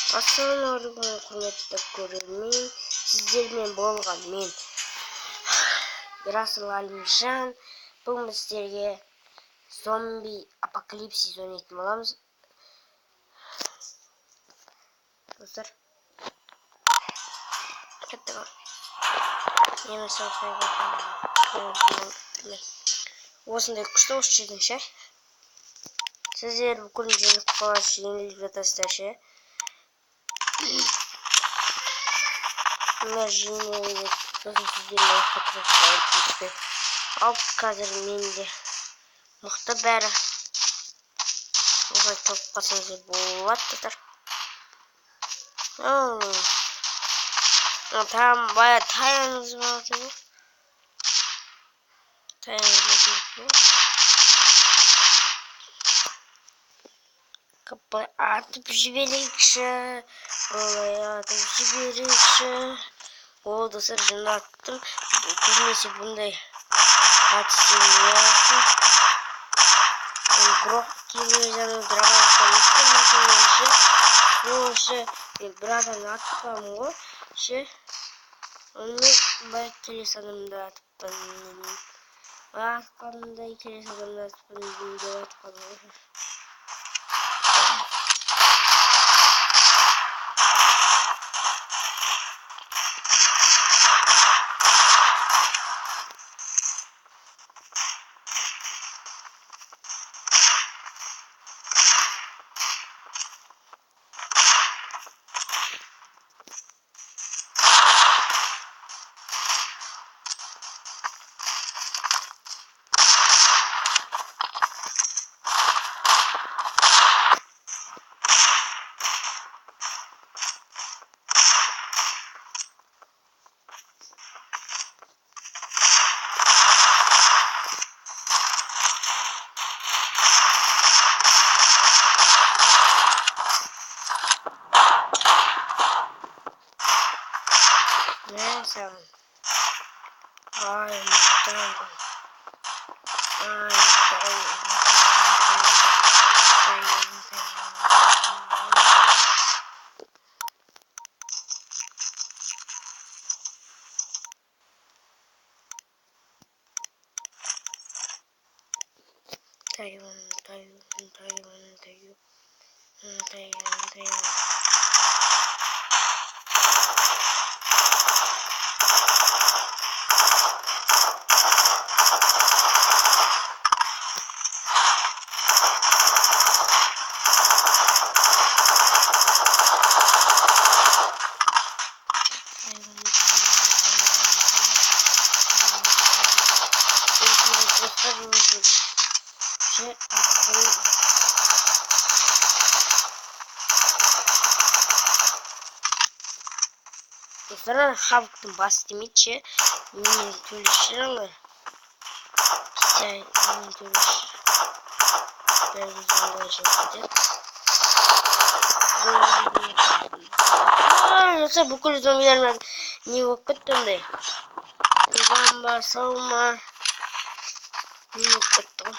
Assalamualaikum құрметті көрермен, сіздермен болған мен Ерасыл Әлімжан. Бүгін сіздерге зомби апокалипсис ойнайтын боламыз. Достар, кеттік. Осындай күшті осы жерден ше. Сіздер бүкіл жерді қалаш жеңіліп жатасыздар ше. Мына жеңіліп сосын сіздермен қатырып алып қазір менде мықты бәрі. Осылай топ қалсаңыздар болады достар. Там бая таяныңыз болады ма? Капай атып жіберейікші. Олай атып жіберейікші. Ол достар жинаттым. Көбінесе бұндай атыстың бірақ кейбір жаңа драмалықтан ше бір адамды атқанмын ғой ше. Онымен бай келес адамды атыппын. Атқанымдай келес адамды атыппын деп атқанмын ғой. Neyse. Dostlar, halkın basitimitçi mini tülüşürler. İşte mini tülüş. Berzuzdan şekilde. Dostlar, bu kulü zombiler ne vakittim de. Gamba savma. Ne vakittim.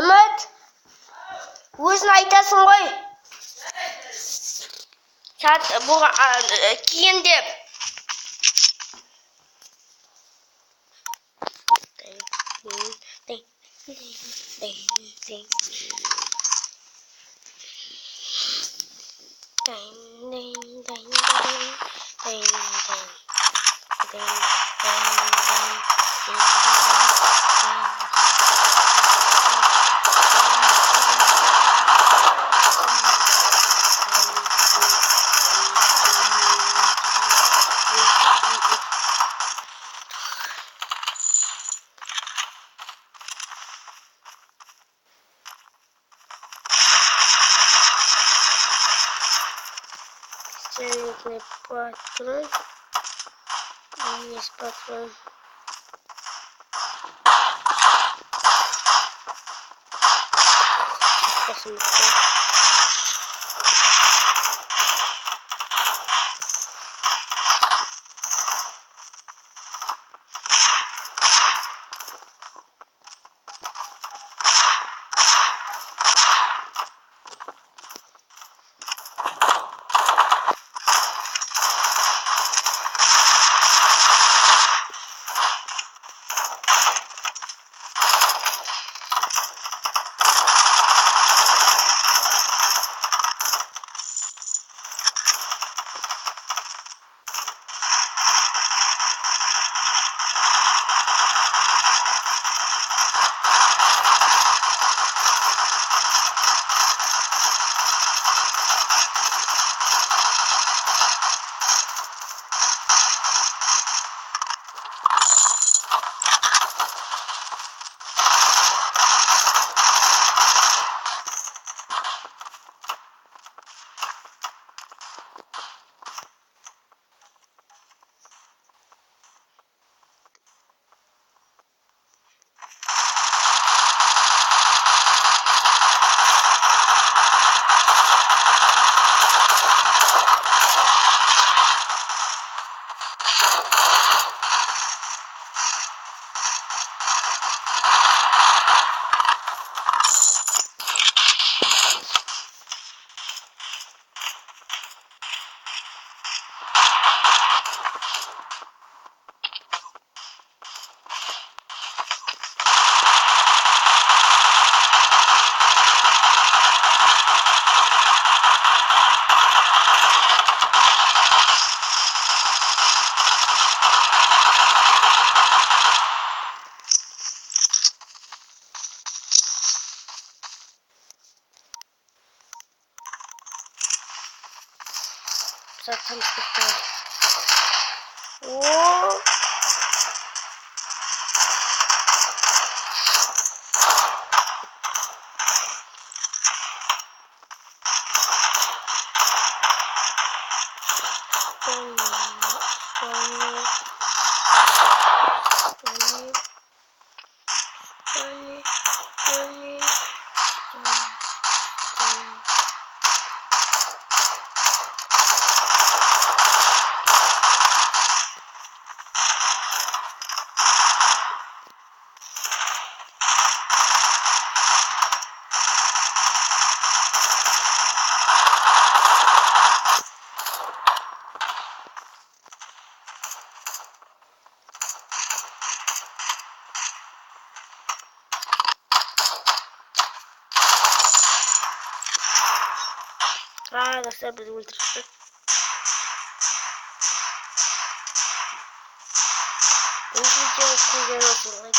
Ahmet, өзің айтасың ғой. Кейін деп. Средний патрон. Есть патрон. Посмотрим. Zaten sıkıntı. Oo. Arkadaşlar bizi öldürecek. Bu video güzel olsun.